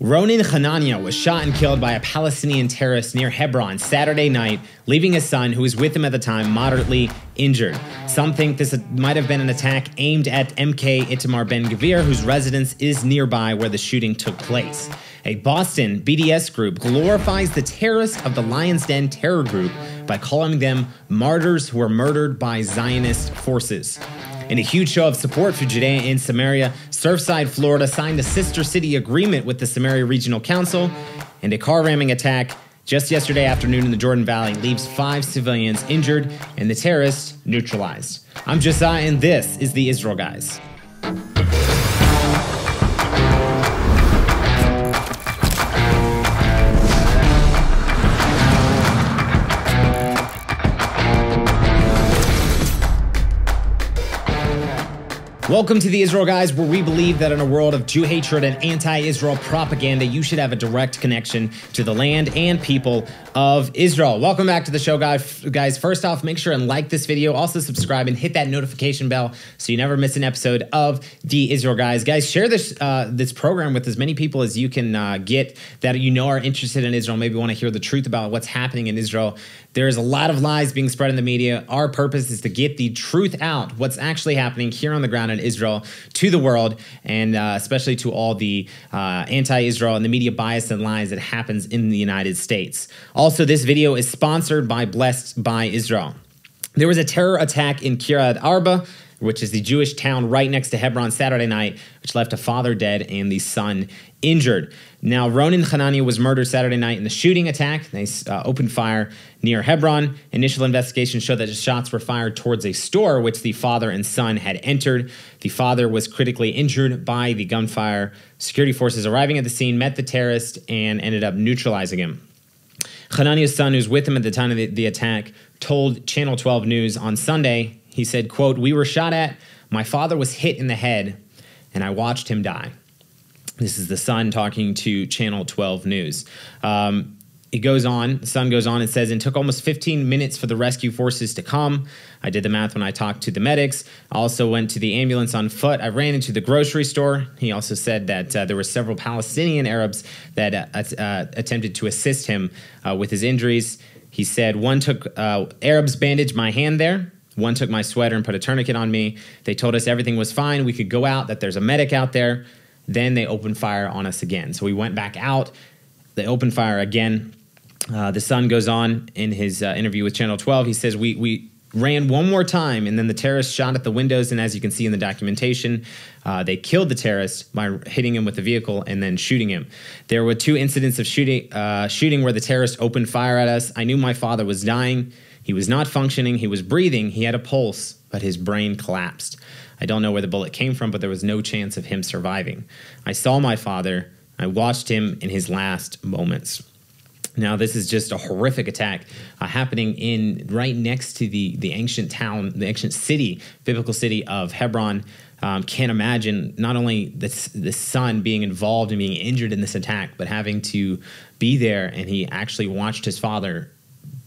Ronen Chananyah was shot and killed by a Palestinian terrorist near Hebron Saturday night, leaving his son, who was with him at the time, moderately injured. Some think this might have been an attack aimed at MK Itamar Ben-Gvir, whose residence is nearby where the shooting took place. A Boston BDS group glorifies the terrorists of the Lion's Den terror group by calling them martyrs who were murdered by Zionist forces. In a huge show of support for Judea and Samaria, Surfside, Florida signed a sister city agreement with the Samaria Regional Council, and a car ramming attack just yesterday afternoon in the Jordan Valley leaves 5 civilians injured and the terrorists neutralized. I'm Josiah, and this is the Israel Guys. Welcome to the Israel Guys, where we believe that in a world of Jew hatred and anti-Israel propaganda, you should have a direct connection to the land and people of Israel. Welcome back to the show, guys. First off, make sure and like this video. Also subscribe and hit that notification bell so you never miss an episode of the Israel Guys. Guys, share this this program with as many people as you can get that you know are interested in Israel, maybe want to hear the truth about what's happening in Israel. There's a lot of lies being spread in the media. Our purpose is to get the truth out, what's actually happening here on the ground in Israel, to the world, and especially to all the anti-Israel and the media bias and lies that happens in the United States. Also, this video is sponsored by Blessed by Israel. There was a terror attack in Kiryat Arba, which is the Jewish town right next to Hebron Saturday night, which left a father dead and the son injured. Now, Ronen Chananyah was murdered Saturday night in the shooting attack. They opened fire near Hebron. Initial investigations showed that the shots were fired towards a store which the father and son had entered. The father was critically injured by the gunfire. Security forces arriving at the scene met the terrorist and ended up neutralizing him. Chananyah's son, who's with him at the time of the attack, told Channel 12 News on Sunday, he said, quote, "We were shot at, my father was hit in the head, and I watched him die." This is the son talking to Channel 12 News. It goes on, the son goes on and says, "It took almost 15 minutes for the rescue forces to come. I did the math when I talked to the medics. I also went to the ambulance on foot. I ran into the grocery store." He also said that there were several Palestinian Arabs that attempted to assist him with his injuries. He said, "One took, Arabs bandaged my hand there. One took my sweater and put a tourniquet on me. They told us everything was fine. We could go out, that there's a medic out there. Then they opened fire on us again." So we went back out. They opened fire again. The son goes on in his interview with Channel 12. He says, we ran one more time, and then the terrorists shot at the windows. And as you can see in the documentation, they killed the terrorist by hitting him with the vehicle and then shooting him. There were 2 incidents of shooting where the terrorists opened fire at us. I knew my father was dying. He was not functioning. He was breathing. He had a pulse, but his brain collapsed. I don't know where the bullet came from, but there was no chance of him surviving. I saw my father. I watched him in his last moments. Now, this is just a horrific attack happening right next to the ancient town, the ancient city, biblical city of Hebron. Can't imagine not only the son being involved and being injured in this attack, but having to be there, and he actually watched his father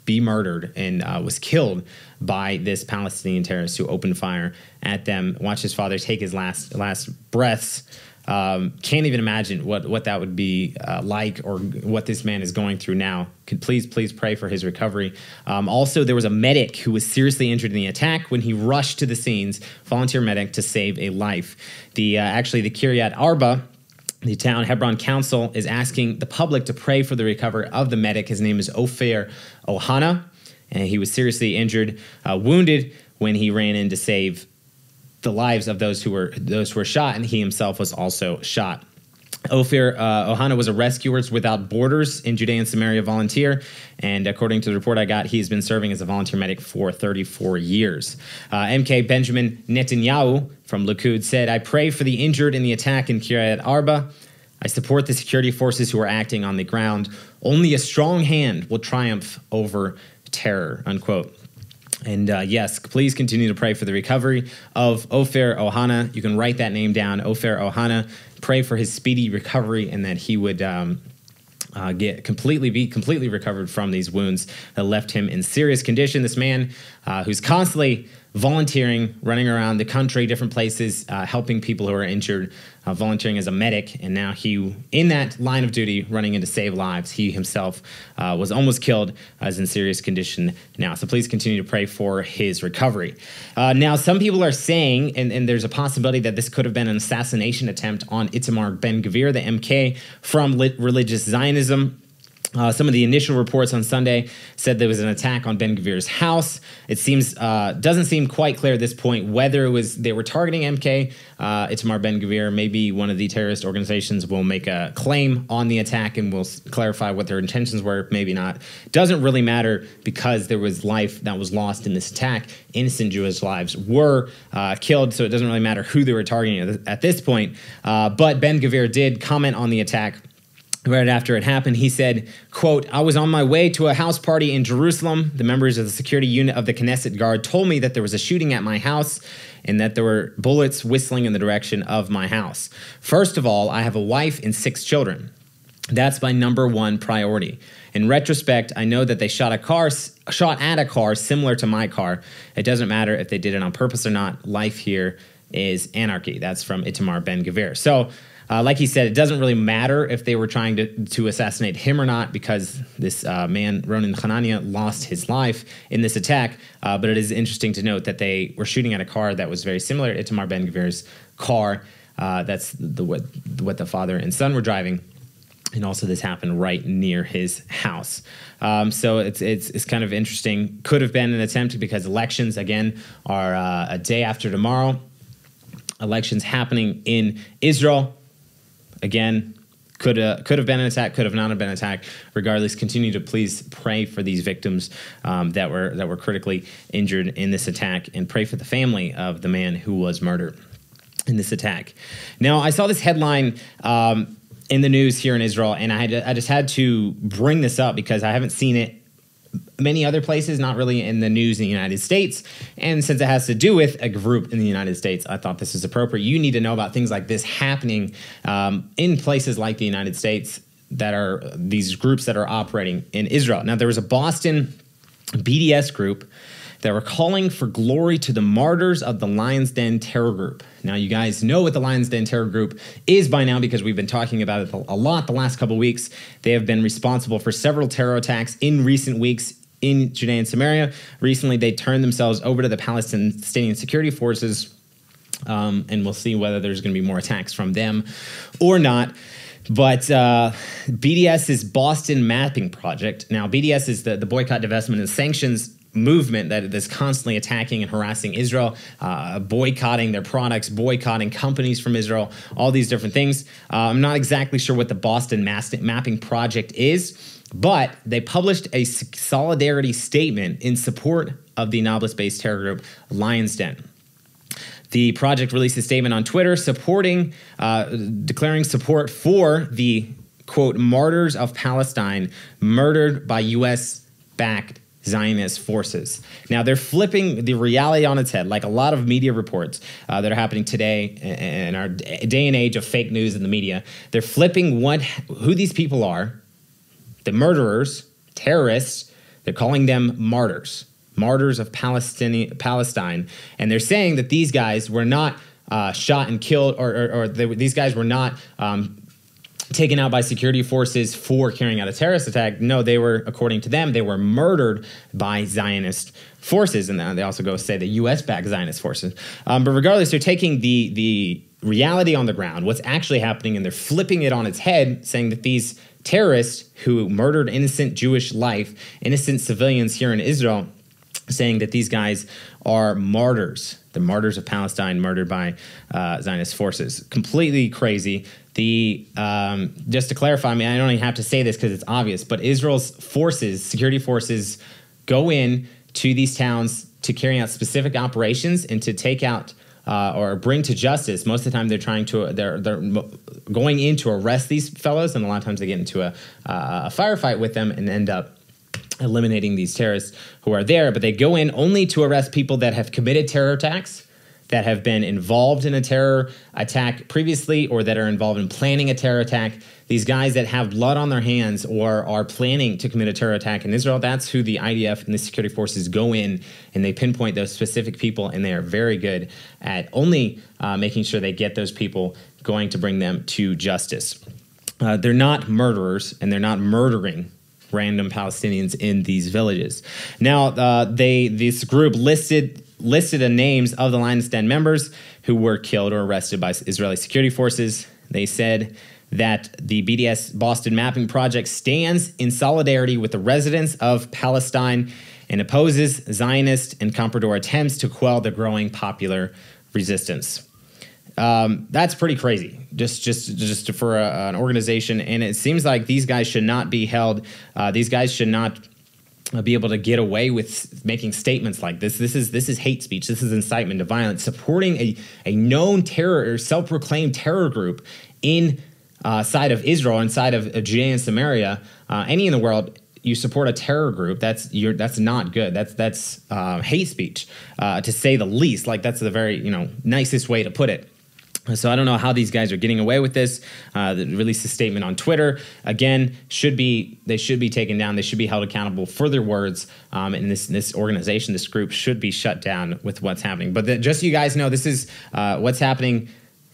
be murdered and was killed by this Palestinian terrorist who opened fire at them. Watched his father take his last breaths. Can't even imagine what that would be like, or what this man is going through now. Could please pray for his recovery. Also, there was a medic who was seriously injured in the attack when he rushed to the scenes, volunteer medic, to save a life. Actually, the Kiryat Arba, the town Hebron Council, is asking the public to pray for the recovery of the medic. His name is Ofer Ohana, and he was seriously injured, wounded when he ran in to save the lives of those who were shot, and he himself was also shot. Ofer Ohana was a Rescuers Without Borders in Judea and Samaria volunteer, and according to the report I got, he's been serving as a volunteer medic for 34 years. MK Benjamin Netanyahu from Likud said, "I pray for the injured in the attack in Kiryat Arba. I support the security forces who are acting on the ground. Only a strong hand will triumph over terror," unquote. And yes, please continue to pray for the recovery of Ofer Ohana. You can write that name down, Ofer Ohana. Pray for his speedy recovery, and that he would be completely recovered from these wounds that left him in serious condition. This man who's constantly volunteering, running around the country, different places, helping people who are injured, volunteering as a medic. And now he, in that line of duty, running in to save lives, he himself was almost killed, is in serious condition now. So please continue to pray for his recovery. Now, some people are saying, and there's a possibility that this could have been an assassination attempt on Itamar Ben-Gvir, the MK from religious Zionism. Some of the initial reports on Sunday said there was an attack on Ben-Gvir's house. It seems doesn't seem quite clear at this point whether it was they were targeting MK Itamar Ben-Gvir. Maybe one of the terrorist organizations will make a claim on the attack and will clarify what their intentions were. Maybe not. Doesn't really matter because there was life that was lost in this attack. Innocent Jewish lives were killed, so it doesn't really matter who they were targeting at this point. But Ben-Gvir did comment on the attack. Right after it happened, he said, quote, "I was on my way to a house party in Jerusalem. The members of the security unit of the Knesset Guard told me that there was a shooting at my house and that there were bullets whistling in the direction of my house. First of all, I have a wife and 6 children. That's my number one priority. In retrospect, I know that they shot at a car similar to my car. It doesn't matter if they did it on purpose or not. Life here is anarchy." That's from Itamar Ben-Gvir. So, like he said, it doesn't really matter if they were trying to assassinate him or not because this man, Ronen Chananyah, lost his life in this attack. But it is interesting to note that they were shooting at a car that was very similar to Itamar Ben-Gvir's car. That's what the father and son were driving. And also this happened right near his house. So it's kind of interesting. Could have been an attempt because elections, again, are a day after tomorrow. Elections happening in Israel. Again, could have been an attack, could have not have been an attack. Regardless, continue to please pray for these victims that were critically injured in this attack, and pray for the family of the man who was murdered in this attack. Now, I saw this headline in the news here in Israel, and I just had to bring this up because I haven't seen it many other places, not really in the news in the United States. And since it has to do with a group in the United States, I thought this is appropriate. You need to know about things like this happening in places like the United States that are these groups that are operating in Israel. Now, there was a Boston BDS group that were calling for glory to the martyrs of the Lion's Den terror group. Now, you guys know what the Lion's Den terror group is by now because we've been talking about it a lot the last couple of weeks. They have been responsible for several terror attacks in recent weeks in Judea and Samaria. Recently, they turned themselves over to the Palestinian security forces, and we'll see whether there's going to be more attacks from them or not. But BDS's Boston Mapping Project. Now, BDS is the boycott, divestment, and sanctions movement that is constantly attacking and harassing Israel, boycotting their products, boycotting companies from Israel, all these different things. I'm not exactly sure what the Boston Mapping Project is, but they published a solidarity statement in support of the Nablus-based terror group Lion's Den. The project released a statement on Twitter declaring support for the, quote, martyrs of Palestine murdered by U.S.-backed Zionist forces. Now, they're flipping the reality on its head, like a lot of media reports that are happening today in our day and age of fake news in the media. They're flipping who these people are, the murderers, terrorists. They're calling them martyrs, martyrs of Palestine. And they're saying that these guys were not shot and killed, or these guys were not taken out by security forces for carrying out a terrorist attack. No, they were, according to them, they were murdered by Zionist forces. And they also go say the U.S.-backed Zionist forces. But regardless, they're taking the reality on the ground, what's actually happening, and they're flipping it on its head, saying that these terrorists who murdered innocent Jewish life, innocent civilians here in Israel, saying that these guys are martyrs, the martyrs of Palestine, murdered by Zionist forces. Completely crazy. Just to clarify, I mean, I don't even have to say this because it's obvious, but Israel's forces, security forces, go in to these towns to carry out specific operations and to take out or bring to justice. Most of the time, they're going in to arrest these fellows, and a lot of times they get into a firefight with them and end up eliminating these terrorists who are there. But they go in only to arrest people that have committed terror attacks, that have been involved in a terror attack previously or that are involved in planning a terror attack. These guys that have blood on their hands or are planning to commit a terror attack in Israel, that's who the IDF and the security forces go in, and they pinpoint those specific people, and they are very good at only making sure they get those people, going to bring them to justice. They're not murderers, and they're not murdering random Palestinians in these villages. Now, this group listed the names of the Lion's Den members who were killed or arrested by Israeli security forces. They said that the BDS Boston Mapping Project stands in solidarity with the residents of Palestine and opposes Zionist and comprador attempts to quell the growing popular resistance. That's pretty crazy, just for an organization. And it seems like these guys should not be held. These guys should not be able to get away with making statements like this. This is hate speech. This is incitement to violence, supporting a known terror or self-proclaimed terror group inside of Israel, inside of Judea and Samaria, any in the world. You support a terror group, that's not good. That's hate speech, to say the least. Like, that's the very nicest way to put it. So I don't know how these guys are getting away with this. They released a statement on Twitter. Again, they should be taken down. They should be held accountable for their words. And this organization, this group, should be shut down with what's happening. But just so you guys know, this is what's happening.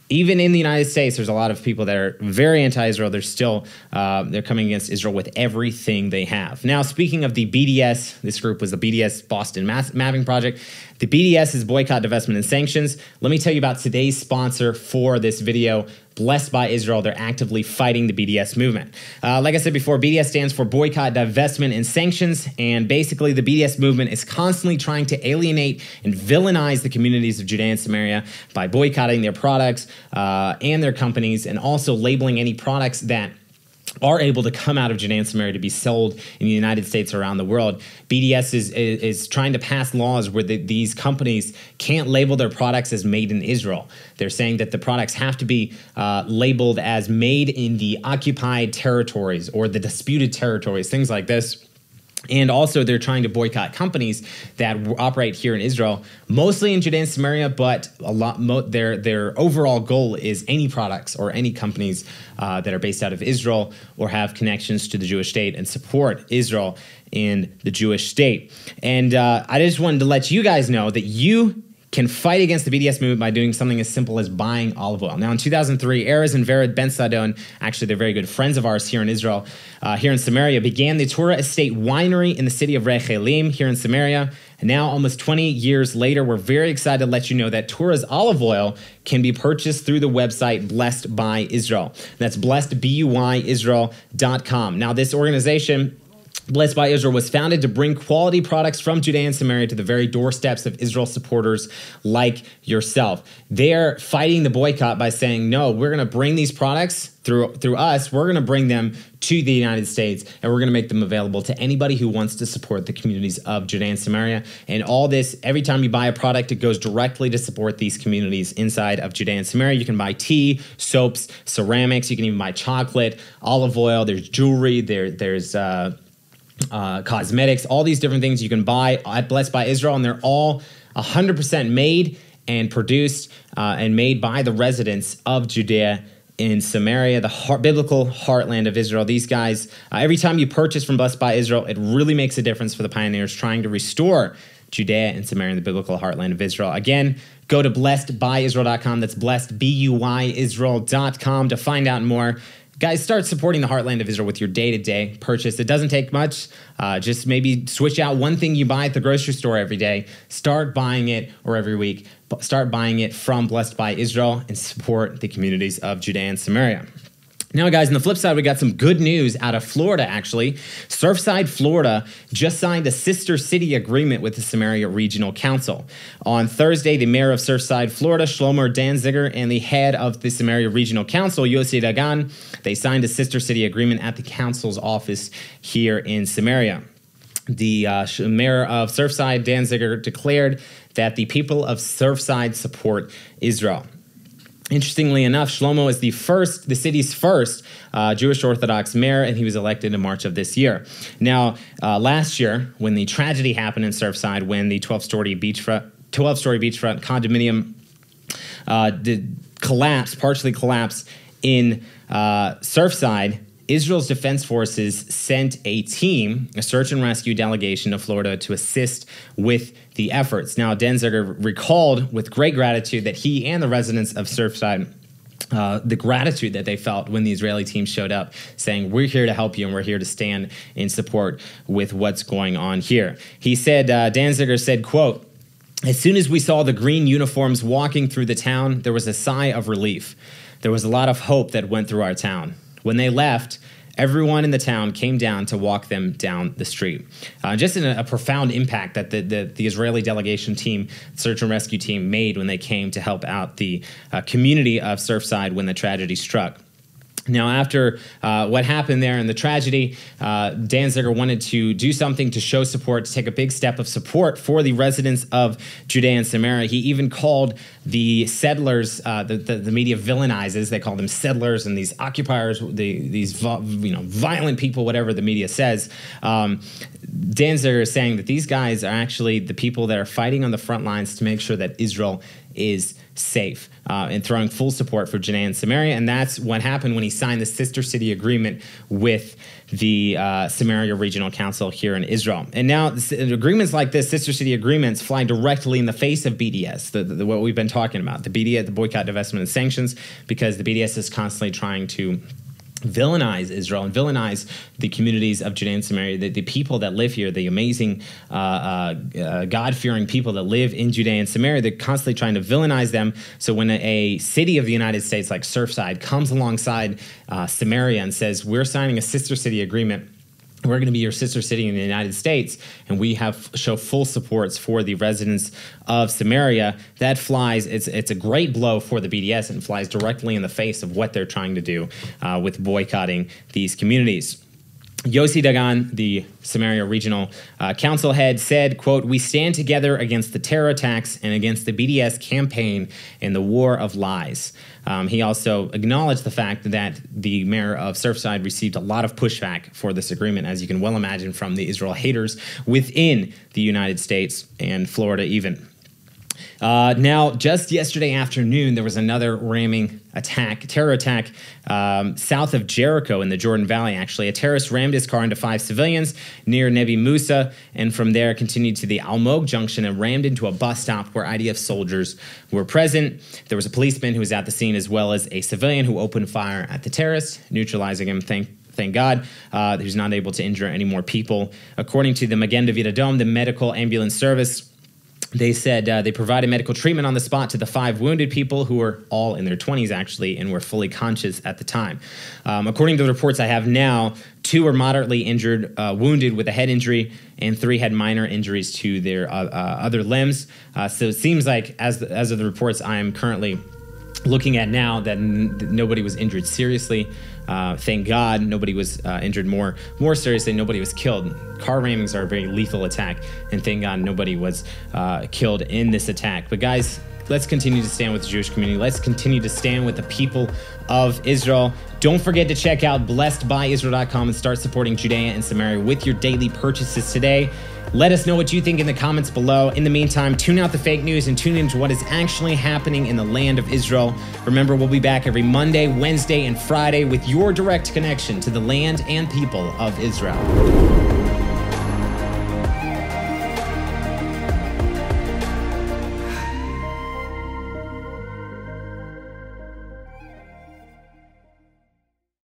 Even in the United States, there's a lot of people that are very anti-Israel. They're still they're coming against Israel with everything they have. Now, speaking of the BDS, this group was the BDS Boston Mapping Project. The BDS is boycott, divestment, and sanctions. Let me tell you about today's sponsor for this video, Blessed by Israel. They're actively fighting the BDS movement. Like I said before, BDS stands for boycott, divestment, and sanctions. And basically, the BDS movement is constantly trying to alienate and villainize the communities of Judea and Samaria by boycotting their products and their companies, and also labeling any products that are able to come out of Judea and Samaria to be sold in the United States or around the world. BDS is trying to pass laws where these companies can't label their products as made in Israel. They're saying that the products have to be labeled as made in the occupied territories or the disputed territories, things like this. And also, they're trying to boycott companies that operate here in Israel, mostly in Judea and Samaria, but their overall goal is any products or any companies that are based out of Israel or have connections to the Jewish state and support Israel in the Jewish state. And I just wanted to let you guys know that you can fight against the BDS movement by doing something as simple as buying olive oil. Now, in 2003, Erez and Vered Ben Sadon, actually they're very good friends of ours here in Israel, here in Samaria, began the Torah Estate Winery in the city of Rechelim here in Samaria. And now, almost 20 years later, we're very excited to let you know that Torah's olive oil can be purchased through the website Blessed by Israel. That's blessedbyisrael.com. Now, this organization, Blessed by Israel, was founded to bring quality products from Judea and Samaria to the very doorsteps of Israel supporters like yourself. They're fighting the boycott by saying, no, we're going to bring these products through us. We're going to bring them to the United States, and we're going to make them available to anybody who wants to support the communities of Judea and Samaria. And all this, every time you buy a product, it goes directly to support these communities inside of Judea and Samaria. You can buy tea, soaps, ceramics. You can even buy chocolate, olive oil. There's jewelry. There's cosmetics, all these different things you can buy at Blessed by Israel, and they're all 100% made and produced and made by the residents of Judea in Samaria, the biblical heartland of Israel. These guys, every time you purchase from Blessed by Israel, it really makes a difference for the pioneers trying to restore Judea and Samaria, the biblical heartland of Israel. Again, go to blessedbyisrael.com. That's blessedbyisrael.com to find out more. Guys, start supporting the heartland of Israel with your day-to-day purchase. It doesn't take much. Just maybe switch out one thing you buy at the grocery store every day. Start buying it, or every week. Start buying it from Blessed by Israel and support the communities of Judea and Samaria. Now, guys, on the flip side, we got some good news out of Florida, actually. Surfside, Florida, just signed a sister city agreement with the Samaria Regional Council. On Thursday, the mayor of Surfside, Florida, Shlomo Danziger, and the head of the Samaria Regional Council, Yossi Dagan, they signed a sister city agreement at the council's office here in Samaria. The mayor of Surfside, Danziger, declared that the people of Surfside support Israel. Interestingly enough, Shlomo is the city's first Jewish Orthodox mayor, and he was elected in March of this year. Now, last year, when the tragedy happened in Surfside, when the 12-story beachfront condominium did partially collapse in Surfside, Israel's defense forces sent a team, a search and rescue delegation to Florida to assist with the efforts. Now, Danziger recalled with great gratitude that he and the residents of Surfside, the gratitude that they felt when the Israeli team showed up, saying, we're here to help you and we're here to stand in support with what's going on here. He said, Danziger said, quote, "As soon as we saw the green uniforms walking through the town, there was a sigh of relief. There was a lot of hope that went through our town. When they left, everyone in the town came down to walk them down the street." Just in a profound impact that the Israeli delegation team, search and rescue team, made when they came to help out the community of Surfside when the tragedy struck. Now, after what happened there in the tragedy, Danziger wanted to do something to show support, to take a big step of support for the residents of Judea and Samaria. He even called the settlers, the media villainizes, they call them settlers and these occupiers, these violent people, whatever the media says. Danziger is saying that these guys are actually the people that are fighting on the front lines to make sure that Israel is safe, and throwing full support for Judea and Samaria. And that's what happened when he signed the sister city agreement with the Samaria Regional Council here in Israel. And now agreements like this, sister city agreements, fly directly in the face of BDS, what we've been talking about, the BDS, the boycott, divestment, and sanctions, because the BDS is constantly trying to villainize Israel and villainize the communities of Judea and Samaria, the people that live here, the amazing God-fearing people that live in Judea and Samaria. They're constantly trying to villainize them. So when a city of the United States like Surfside comes alongside Samaria and says, we're signing a sister city agreement, we're going to be your sister city in the United States, and we show full supports for the residents of Samaria, that flies, it's a great blow for the BDS and flies directly in the face of what they're trying to do with boycotting these communities. Yossi Dagan, the Samaria Regional Council head, said, quote, "We stand together against the terror attacks and against the BDS campaign and the war of lies." He also acknowledged the fact that the mayor of Surfside received a lot of pushback for this agreement, as you can well imagine, from the Israel haters within the United States and Florida even. Now, just yesterday afternoon, there was another ramming terror attack south of Jericho in the Jordan Valley, actually. A terrorist rammed his car into 5 civilians near Nebi Musa, and from there continued to the Almog Junction and rammed into a bus stop where IDF soldiers were present. There was a policeman who was at the scene, as well as a civilian who opened fire at the terrorist, neutralizing him. Thank God he was not able to injure any more people. According to the Magen David Adom, the medical ambulance service, they said they provided medical treatment on the spot to the 5 wounded people, who were all in their 20s, actually, and were fully conscious at the time. According to the reports I have now, 2 were moderately injured, wounded with a head injury, and 3 had minor injuries to their other limbs. So it seems like, as of the reports I am currently looking at now, that nobody was injured seriously. Thank God nobody was injured more seriously. Nobody was killed. Car rammings are a very lethal attack, and thank God nobody was killed in this attack. But guys, let's continue to stand with the Jewish community. Let's continue to stand with the people of Israel. Don't forget to check out blessedbyisrael.com and start supporting Judea and Samaria with your daily purchases today. Let us know what you think in the comments below. In the meantime, tune out the fake news and tune into what is actually happening in the land of Israel. Remember, we'll be back every Monday, Wednesday, and Friday with your direct connection to the land and people of Israel.